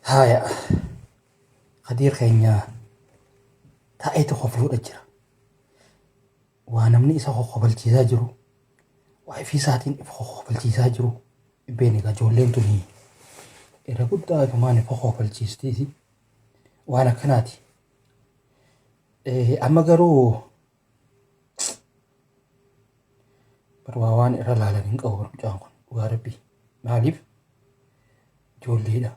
هايا خدير خينيا تايتو خفلو أجرا وانا من إسا خفل جيزاجرو وحي في ساعتين إفخو خفل جيزاجرو بيني جولين تنهي إذا قد أجماني فخو خفل جيزتيسي وانا كناتي أما قرو برواوان إرى لالنين قور جانكون وغاربي ماليف جولي دا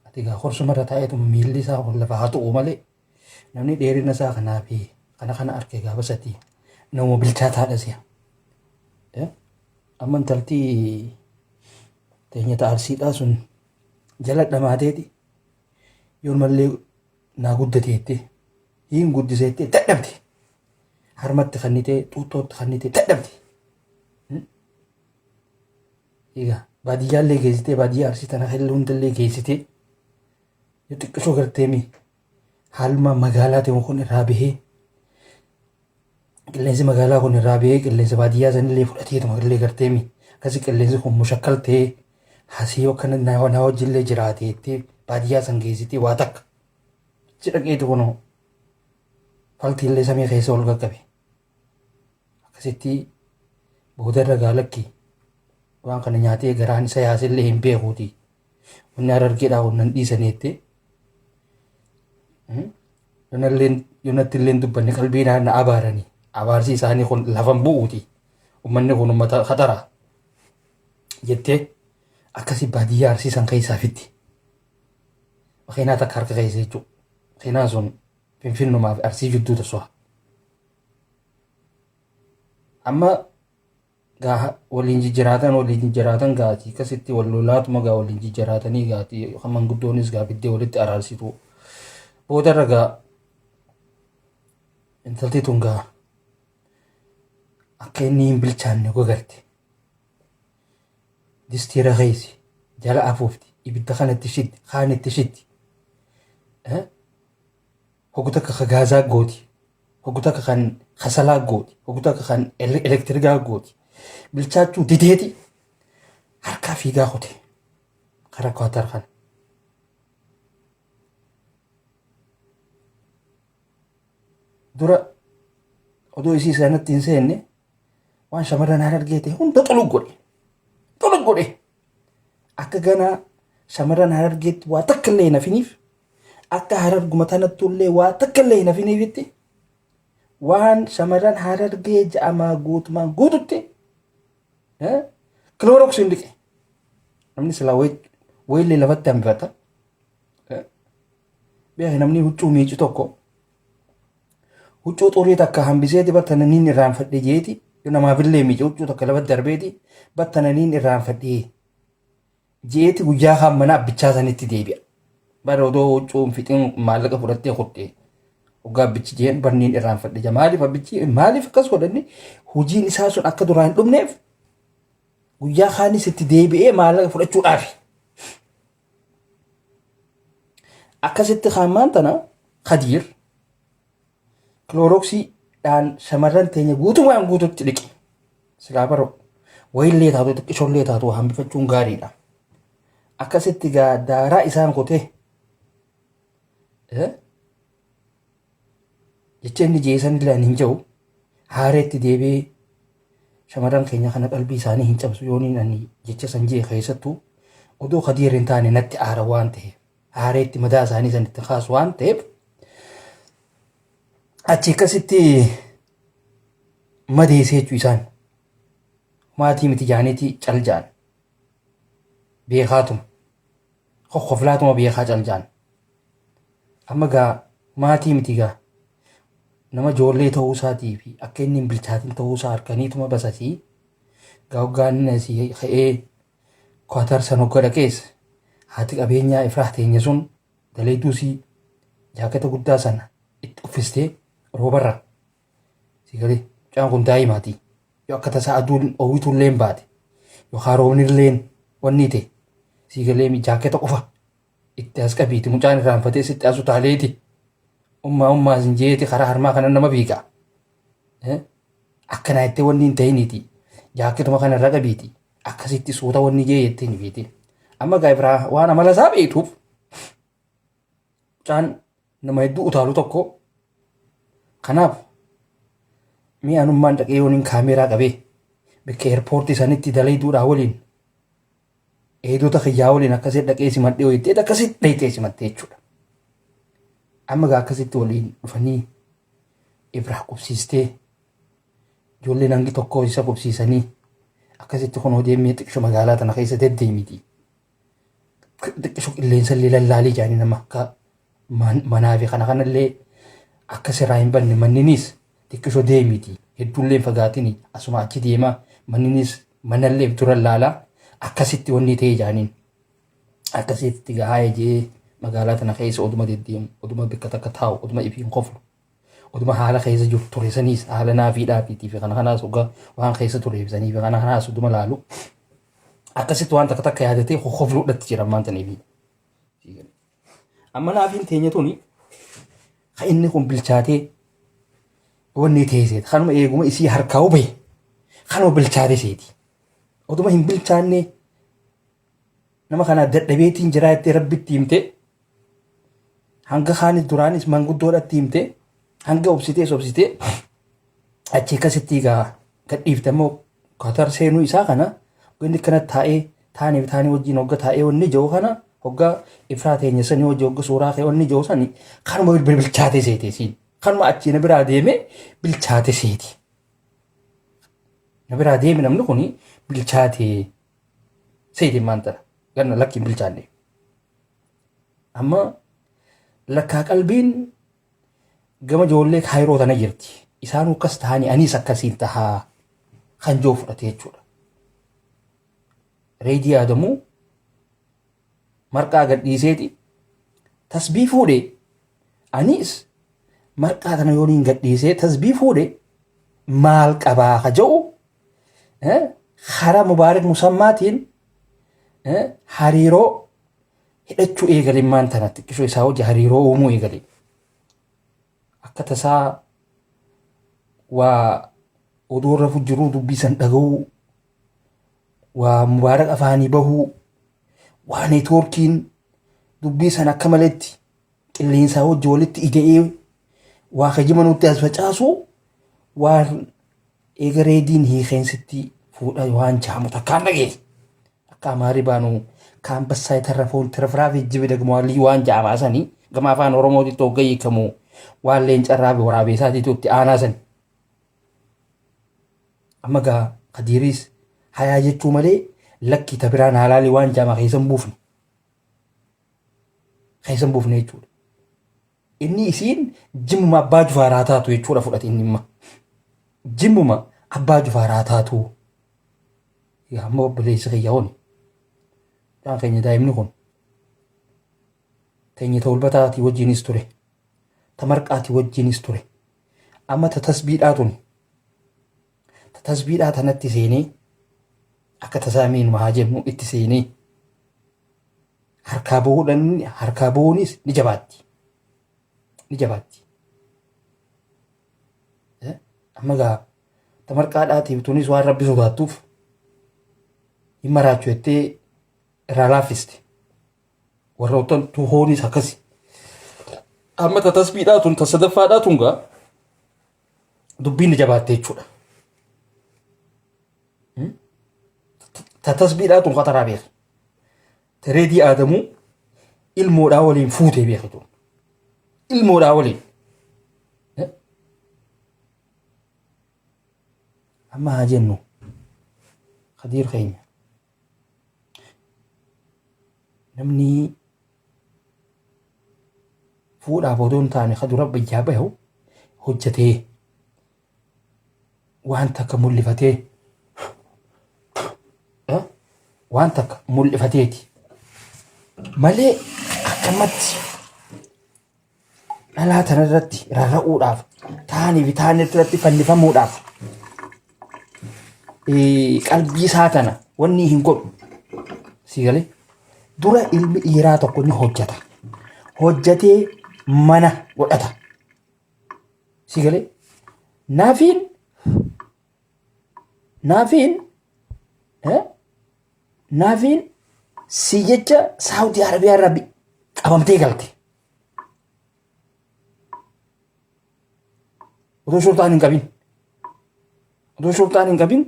أتيغا خرس مرة تايتو ميلي سا ولا فهاتو مالي namni dheerina isaa kanaa fi kana arkee gaafa sadii nama bilchaataa si'a. Amma intaltii teenya ta'arsiidhaa sun jala dhamaateeti yoon mallee naa guddateetti hin guddiseetti dadhabde harmatti kannitee xuuxxootti kannitee dadhabde. Egaa baadiyyaallee geessitee baadiyyaa arsii tana hellee hundallee geessitee yoo xiqqishoo garteemi halma magaalaa ta'e kun irraa bahee qilleensi magaalaa kun irraa bahee qilleensa baadiyyaa sanillee fudhateetuma illee garteemi akkasii qilleensi kun mushakkal ta'ee hasii yookaan naa wajjillee jiraateetti baadiyyaa san geessitee waa takka achi dhaqeetu kunoo faltiillee samii keessa ol qaqqabe akkasitti boodarra gaalakki waan kana nyaatee garaan isa yaasillee hin beekuuti wanni Harargeedhaa wannan dhiisaneetti. Yonatti illee dubbanni qalbii na abaaranii abaarsi isaanii kun lafan bu'uuti ummanni kun ummata khatara jettee akkasi baadiyyaa arsiisan keessaa fitti makiinaa takka harka keessa jechuudha. Makiinaa sun finfinnumaaf arsii jidduu tasoo amma gaa waliin jijjiraatan gaati akkasitti wal lolaatuma gaa waliin jijjiraatanii gaati manguddoonis gaa biddee walitti araarsitu boodarra gaa intalti tun gaa akka inni hin bilchaanne gogarte distiira keeysi jala afuufti ibidda kanatti shitti kaanitti shitti hogu takka ka gaazaa gooti hogu takka kan kasalaa gooti hogu takka kan elektirigaa gooti bilchaachuu dideeti harkaa fiigaa hote kara kwaatar kana dura odoo isii sanatti hin seenne waan shamarran Harargeete hunda xulug godhe akka ganaa shamarran Harargeetti waa takka illee nafiniif akka Hararguma tanattuullee waa takka illee nafiniifitti waan shamarran Harargee ja'amaa guutumaan guututti kilooroksiin dhiqe namni silaa wayillee lafatti hambifata beeka namni huccuu miicu tokko huccuu xurii takka hambiseeti battananiin irraanfadhe jeeti yoo namaafillee miice huccuu takka lafatti darbeeti battananiin irraanfadhe jeeti guyyaa hammanaa abbichaa sanitti deebi'a. Bara odoo huccuun fixin maallaqa fudhattee kuttee waggaa abbichi jeen barniin irraanfadhe maaliif abbichi maaliif akkas godhanne hojiin isaa sun akka duraan hin dhumneef guyyaa kaanis itti deebi'ee maallaqa fudhachuudhaaf akkasitti hammaan tana Khadiir kilooroksiidhaan shamarran teenya guutumaan guututti dhiqe silaa bara wayillee taatu xiqqishoollee taatu hambifachuun gaariidha. Akkasitti gaa daaraa isaan kotee jecha inni jeesan ilaan hin jiru haareetti deebi'ee shamarran keenya kana qalbii isaanii hin cabsu yooniin ani jecha san jee keessattuu odoo Khadiir hin taane natti aara waan ta'eef haareetti madaa isaanii sanitti kaasu waan ta'eef achi akkasitti madeessee jechuu isaan maatii miti jaaniiti caljaan beekaatuma kokkoflaatuma beekaa caljaan amma gaa maatii miti gaa nama ijoollee ta'uu isaatii fi akka inni hin bilchaatin ta'uu isaa harkaniituma basasii gaa hoggaan asii ka'ee kwaatar san hogga dhaqees haati qabeenyaa Ifraah teenya sun daleeduusii jaakata guddaa sana itti uffistee roobarra sigalee mucaan kun daa'imaatii yoo akka tasaa aduun oowwituulleen baate yookaan roobnilleen wanni ta'e sigalee jaakata qofa itti as qabiiti mucaan irraanfatee sitti asu taaleeti ummaa sin jeeti karaa harmaa kana nama beekaa akkanaa itti wanni hin ta'iniiti jaakatuma kana irra qabiiti akkasitti suuta wanni jee jettee ni beeti amma gaa biraa waan amala isaa beektuuf mucaan nama hedduu utaalu tokko kanaaf mi'a anummaan dhaqee yooniin kaameeraa qabee bakka eerpoortii sanitti daleeduudhaa waliin eedota kiyyaa waliin akkasitti dhaqee simadhee ho'ittee akkasitti dhayitee simattee jechuudha. Amma gaa akkasitti waliin dhufanii Ibraa qubsiistee ijoolleen hangi tokko isa qubsiisanii akkasitti kun deemee xiqqisho magaalaa tana keessa deddeemiti. Xiqqisho qilleensa illee lallaalii jaanii nama akka manaa fi kanallee akka sirraa hin banne manninis xiqqisho deemiti. Hedduullee fagaatini asuma achi deemaa manninis manallee dura laalaa akkasitti wanni ta'e jaaniin. Akkasitti gahaa jee magaalaa tana keessa oduma deddeemu oduma bakka takka taa'u oduma ifiin qoflu. Oduma haala keessa jiru ture saniis haala naafii dhaabiitii fi kana kanaas ogaa waan keessa ture ibsanii fi kana kanaas oduma laalu akkasitti waan takka takka yaadatee qofluudhatti jira maanta niifi. Amma naafiin teenya tuni kan inni kun bilchaatee wanni teesseeti kanuma eeguma isii harkaa hubee kanuma bilchaatee seeti. Oduma hin bilchaanne nama kana dadhabeetiin jiraa jettee rabbitti himte hanga kaanis duraanis manguddoodhatti himte. Hanga obsitee achi akkasitti gadhiifte immoo Qatar seenuu isaa kana inni kana taa'ee wajjin hogga taa'ee wanni jiru kana hogga Ifraa teenya sanii hojii hogga suuraa kee wanni jiru sanii kanuma bilchaate seete siin kanuma achi na biraa deeme bilchaate seeti. Na biraa deeme namni kuni bilchaate seeti maanta ganna lakkiin bilchaanne. Amma lakkaa qalbiin gama ijoollee kaayiroo tana jirti. Isaan akkas ta'anii anis akkasiin tahaa kan joo fudhate jechuudha. Reedii Adamuu marqaa gadhiiseeti tasbii fuudhe anis marqaa tana yooniin gadhiisee tasbii fuudhe maal qabaa ka jedhu karaa Mubaarak Musammaatiin hariiroo hidhachuu eegale maanta tanatti xiqqishoo isaa hojii hariiroo uumuu eegale. Akka tasaa waa oduu irra jiruu dubbisan dhaga'uu waa Mubaarak afaanii bahuu waa neetwoorkiin dubbisan akka maletti qilleensaa hojii walitti ida'ee waa kajima nutti as facaasu waan eega reediin hiikeensitti fuudha waan jaamu takkaan dhagee akka amaarii baanuu kaambassaa itarrafoon tirafiraaf ijjibe dagmaalii waan jaamaasanii gama afaan Oromootitti hogga hiikamuu waan leencarraa waraabee isaatiitu itti aanaasan. Amma gaa Kadiiriis hayaa jechuu malee lakki tabiraan haalaalii waan jaamaa keessan buufne. Keessan buufne jechuudha. Inni isiin jimmuma abbaa jufaaraa taatu jechuudha fudhate inni imma. Jimmuma abbaa jufaaraa taatu. Yaa amma obboleessi kiyya honi. Dhaan keenya daa'imni kun. Teenya tolbataatii wajjinis ture. Tamarqaatii wajjinis ture. Amma tasbiidhaa tuni. Tasbiidhaa tanatti seenee akka tasaamiin maa jennu itti seenee harkaa bu'uunis ni jabaatti. Ni jabaatti. Amma gaa tamarqaadhaatiif tunis waan rabbi sodaattuuf hin maraachuu jettee irraa laaffiste. Warroottan tuhoonis akkasi. Amma tasbiidhaa tun tasadaffaadhaa tun gaa dubbiin ni jabaatte jechuudha. Tasbiidhaa tun Qataraa beeka. Reedii Adamuu ilmoodhaa waliin fuutee beeka tun. Ilmoodhaa waliin. Amma haa jennu Kadiir keenya namni fuudhaaf odoo hin taane ka dura biyyaa bahu hojjetee waan takka mul'ifatee waan takka mul'ifateeti malee akkamatti dhalaa tana irratti rarra'uudhaaf taanii fi taanii irratti fannifamuudhaaf qalbii isaa tana wanni hin godhu si galee dura ilmi dhiiraa tokko ni hojjeta hojjetee mana godhata si galee naafiin si jecha Saawudii Arabiyaa irraa qabamtee galte. Otoo shurtaan hin qabin. Otoo shurtaan hin qabin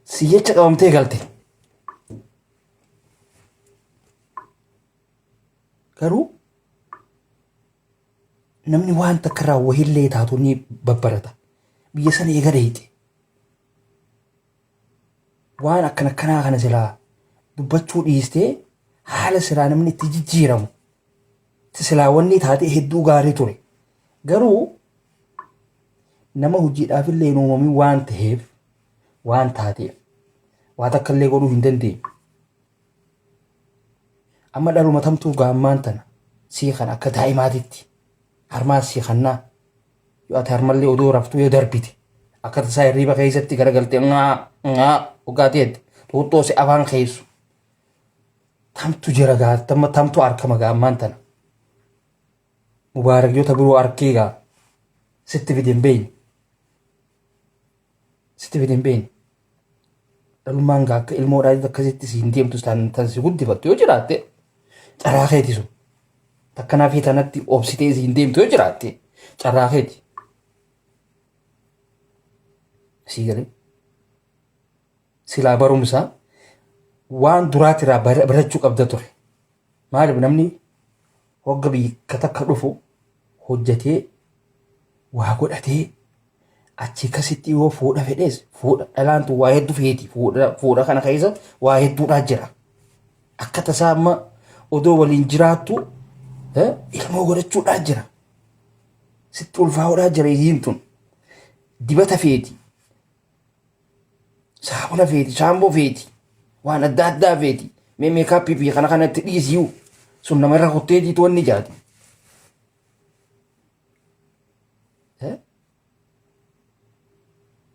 si jecha qabamtee galte. Garuu namni waan takka irraa wahillee taatu ni babbarata. Biyya sana eega deeyite. Waan akkanaa kana silaa dubbachuu dhiistee haala silaa namni itti jijjiiramu. Silaa wanni taatee hedduu gaarii ture. Garuu nama hojiidhaaf illee uumamii waan ta'eef waan taateef waa takka illee godhuu hin dandeenye. Amma dhaluma tamtuu gaammaan tana sii kan akka daa'imaatitti harmaan sii kannaa yoo ati harmallee odoo raftuu yoo darbite akka tasaa hirriiba keessatti garagaltee ngaa dhugaateetti tuuttoo si afaan keessu tamtu jira gaatama tamtu arkama gaammaan tana mubaarakyoota biroo arkee gaa sitti fidin beeyni dhalummaan gaa akka ilmoodhaati akkasitti siin deemtu tan si guddifattu yoo jiraatte carraa keeti sun takkanaaf tanatti obsitee siin deemtu yoo jiraatte carraa keeti sii galee silaa barumsa waan duraatirraa barachuu qabda ture. Maaliif namni hogga biyya takka dhufu hojjetee waa godhatee achi kasitti yoo fuudha fedhees fuudha dhalaantu waa hedduu feeti fuudha kana keessa waa hedduudhaa jira. Akka tasaa amma odoo waliin jiraattu ilmoo godhachuudhaa jira. Sitti ulfaa'uudhaa jira isiin tun dibata feeti. Saabuna feeti, shaamboo feeti, waan adda addaa feeti. Meekaappii fi kana kanatti dhiisiyuu sun nama irra kutteetiitu wanni jaati.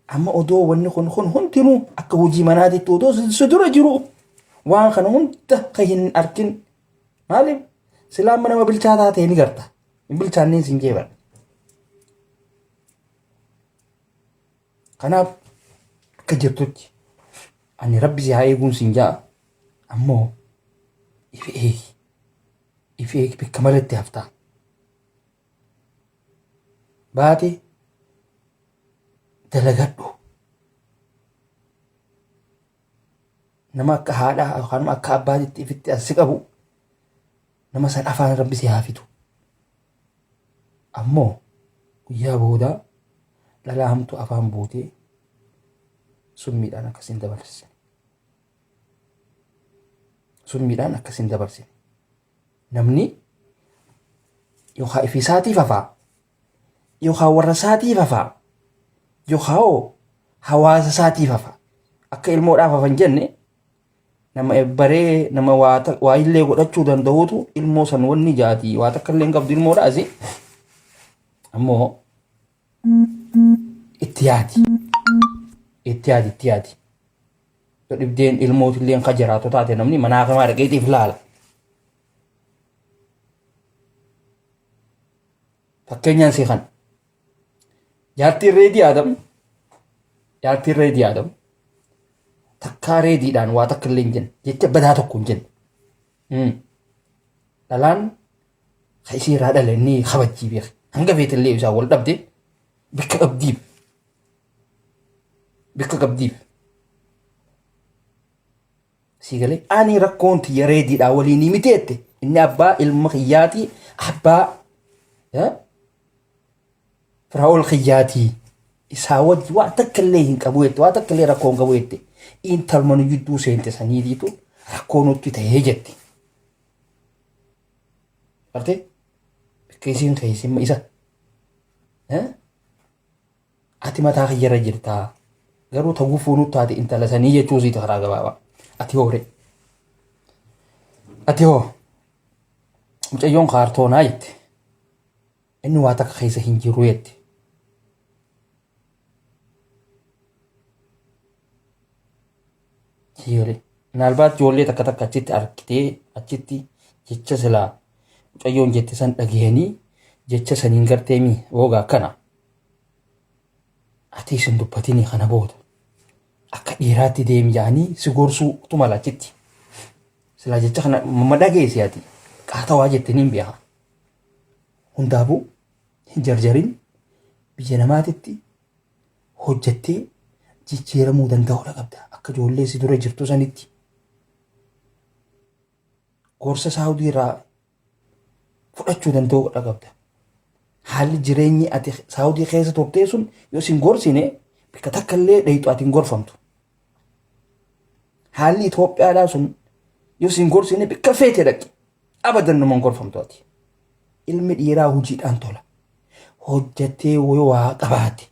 Amma odoo wanni kun hundinuu akka hojii manaatitti odoo si dura jiru waan kana hunda kan hin arkin maaliif silaa amma nama bilchaataa ta'e ni garta. Hin bilchaanneen siin jeeban. Kanaaf akka jirtutti ani rabbi si haa eeguun siin jaa ammoo ifi eegi bakka malatti haftaa baate dalagadhu nama akka haadhaa yookaan akka abbaatitti ifitti as si qabu nama san afaan rabbi si haa fitu ammoo guyyaa boodaa dhalaa hamtu afaan buutee summiidhaan akkasiin dabarsine. Summiidhaan akkasiin dabarsine. Namni yookaan ifi isaatiif hafaa yookaan warra isaatiif hafaa yookaan hawaasa isaatiif hafaa akka ilmoodhaaf hafan jenne nama baree nama waa illee godhachuu danda'uutu ilmoo san wanni jaati waa takka illee hin qabdu ilmoodhaasi ammoo itti yaadi. Itti yaadi. Yoo dhibdeen ilmootillee kan jiraatu taate namni manaa kamaa dhaqeetiif laala. Fakkeenyaan si kan jaartiin reedii aadamu takkaa reediidhaan waa takka illee hin jenne jecha badaa tokko hin jenne. Dhalaan kan isii irraa dhale inni kabajjii beeka hanga feetillee isaa wal dhabde bakka qabdiif. Bakka qabdiif. Sii galee ani rakkoon tiyya reediidhaa waliin ni miteette inni abbaa ilma kiyyaatii abbaa firaa'ol kiyyaatii isaa wajji waa takka illee hin qabu jette waa takka illee rakkoo hin qabu jette intalma nu jidduu seente saniitiitu rakkoo nutti ta'ee jette. Gartee bakka isiin keessimma isa ati mataa kiyyarra jirtaa. Garuu ta'uu fuunuu taate intala sanii jechuu siita karaa gabaabaa. Ati hoore. Ati hoo. Mucayyoon kaartoonaa jette. Inni waa takka keessa hin jiru jette. Siyalee. Naalbaat ijoollee takka takka achitti arkitee achitti jecha silaa mucayyoon jette san dhagahanii jecha saniin gartee mi hoogaa akkana. Ati isin dubbatinii kana booda akka dhiiraatti deemi jaanii si gorsuu tuma lachitti silaa jecha kana mammadaa geessiyaati qaatawaa jettanii hin beekaa. Hundaafuu hin jarjarin biyya namaatitti hojjettee jijjiiramuu danda'uudha qabda. Akka ijoollee si dura jirtu sanitti gorsa Saawudii irraa fudhachuu danda'uudha qabda. Haalli jireenyi ati Saawudii keessa turtee sun yoo sin gorsine bakka takka illee dhayitu ati hin gorfamtu. Haalli Itoophiyaadhaa sun yoo sin gorsine bakka feete dhaqi abadan nama hin gorfamtu ati. Ilmi dhiiraa hojiidhaan tola. Hojjettee yoo waa qabaate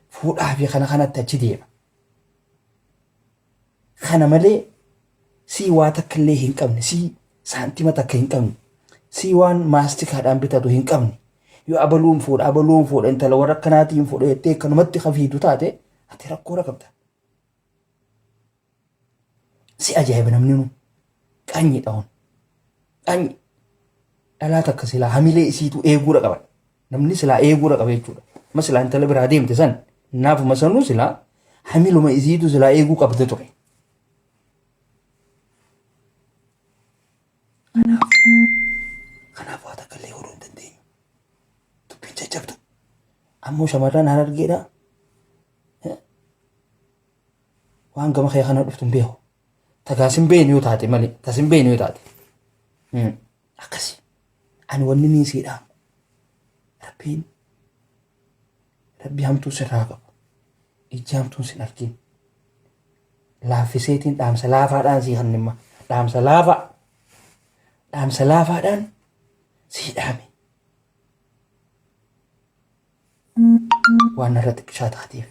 fuudhaa fi kana kanatti achi deema. Kana malee sii waa takka illee hin qabne, sii saantima takka hin qabne, sii waan maastikaadhaan bitatu hin qabne. Yoo abaluun fuudha intala warra akkanaatiin fuudha jettee akkanumatti hafiitu taate ati rakkoodha qabda. Si ajaa'iba namni nu qanyi dha'uun. Qanyi dhalaa takka silaa hamilee isiitu eeguudha qaba. Namni silaa eeguudha qaba jechuudha. Ma silaa intala biraa deemte san naafuma sanuu silaa hamiluma isiitu silaa eeguu qabda ture. Kanaaf waa takka illee horuu hin dandeenyu. Dubbiin jajjabdu. Ammoo shamarran haan argeedha. Waan gama kee kana dhuftu hin beeku. Tagaasin beenu yoo taate malee tasin beenu yoo taate. Akkasi. Ani wanni niin siidhaan. Rabbi hamtuu sirraa qabu. Ijji hamtuun sin argin. Laaffiseetiin dhaamsa laafaadhaan sii hannimma. Dhaamsa laafaadhaan sii dhaame. Waan irratti qishaa taateef.